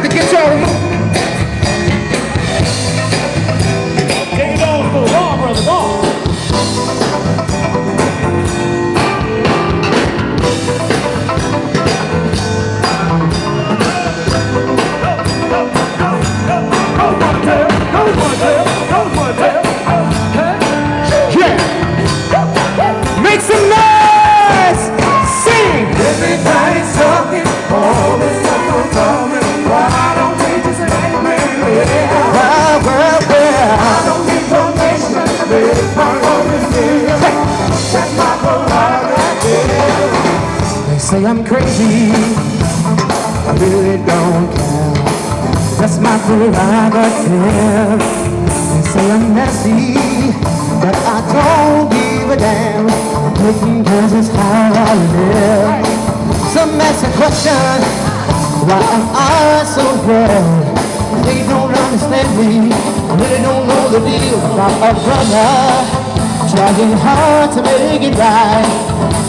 to get y'all moving. Take it on for the ball, brother, ball. Make some noise! Sing! Everybody's talking, all this stuff I'm coming. Why don't they just let me live? I don't need permission to live my own decision. That's my prerogative. They say I'm crazy, I really don't care. That's my prerogative. They say I'm messy, but I don't give a damn. Making guess is how I live. Some ask a question, why am I so bad? They don't understand me, really don't know the deal about a brother trying hard to make it right.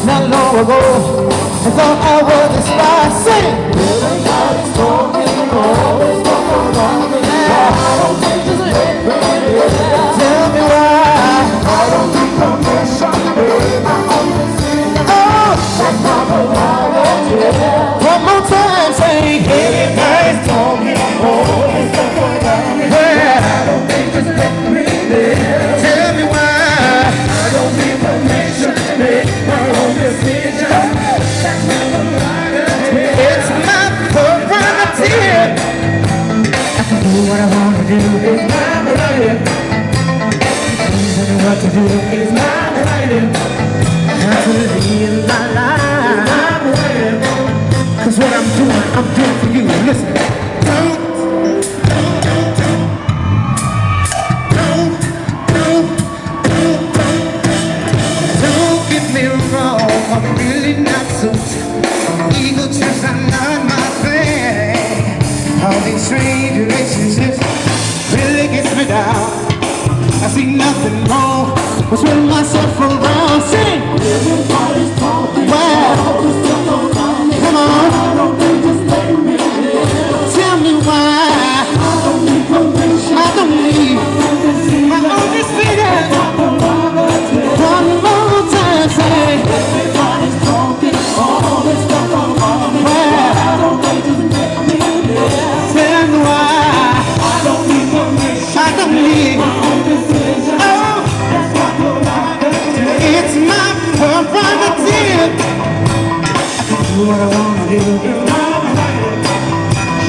Not long ago, I thought I was a spy. Sing! Everybody's talking, all this stuff I'm coming. Why don't they just let me live? Tell me why. I don't need permission to live my own decision. Oh! That's my prerogative. One more time, say Everybody's talking, all this stuff I'm coming. yeah. Why don't they just let me live? Tell me why. I don't need permission to make my own decision. That's my prerogative. It's my prerogative. I can do what I want to do. It's my prerogative. Tell me what to do. It's my prerogative. How to live my life. My prerogative. 'Cause what I'm doing for you. Listen. Don't get me wrong, I'm really not so ego trips are not my thing. All these strange relationships really gets me down. I see nothing wrong with turning myself around. Sing! Everybody's talking, Wow. all this stuff around me. Come on, Why don't they just let me live? tell me why. I don't need permission. I don't need my own decision. One more time, say. Everybody's talking, all this stuff around me. Wow. Why don't they just let me live? Tell me why. I don't need permission. I don't need. My own decision. Oh, That's my prerogative. it's my prerogative. I can do what I want to do. It's my prerogative.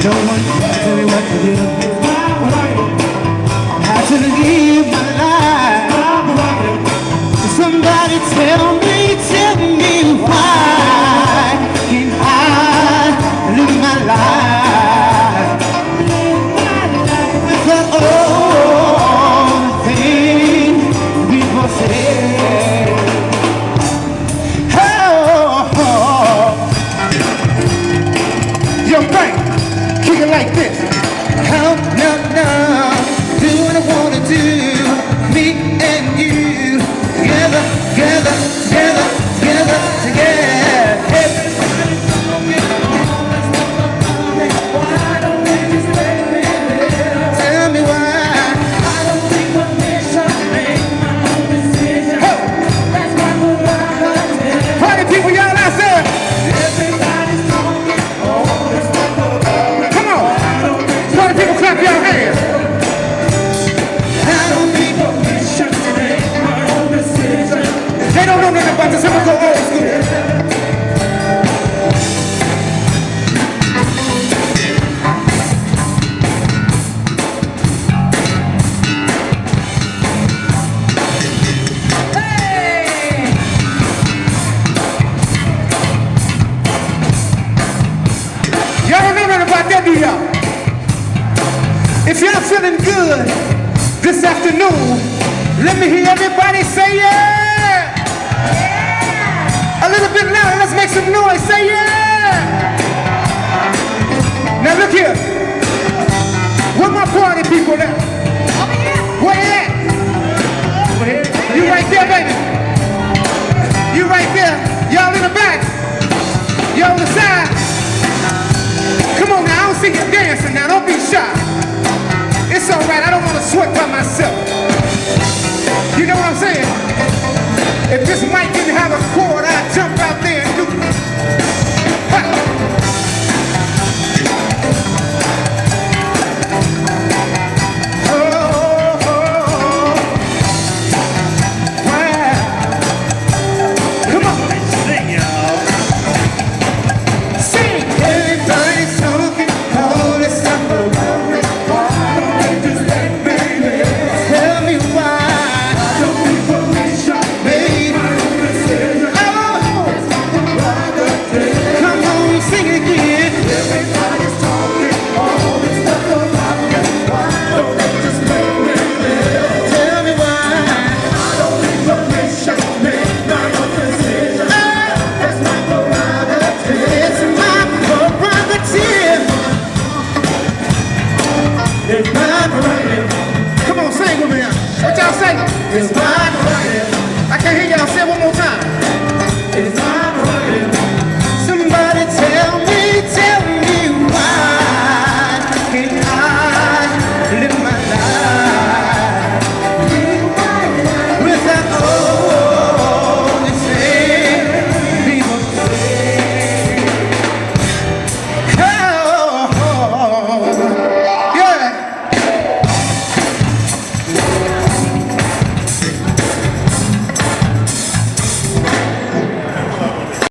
No one can tell me what to do. It's my prerogative. How to live my life. My prerogative. Somebody tell me why can't I live my life with all the things people say? Oh, yo, Frank, kick it like this. How no, do what I wanna do. Me and you together, together, together, together, together. Why don't they just let me live? Tell me why. I don't need permission to make my own decision. Ho! That's my prerogative. Party people, y'all out there. Everybody's talking, all this stuff about me. Come on. Why don't they just Party people, clap your hands. I don't need permission to make my own decision. They don't know nothing about this. I'm gonna go old school. Y'all don't know nothing about that, do y'all? If y'all feeling good this afternoon, let me hear everybody say yeah! A little bit louder, let's make some noise, say yeah! Now look here, where my party people at? Where you at? You right there, baby. You right there, y'all in the back, y'all on the side. Come on now, I don't see you dancing now. sweat by myself. You know what I'm saying? If this mic didn't have a cord, I'd jump out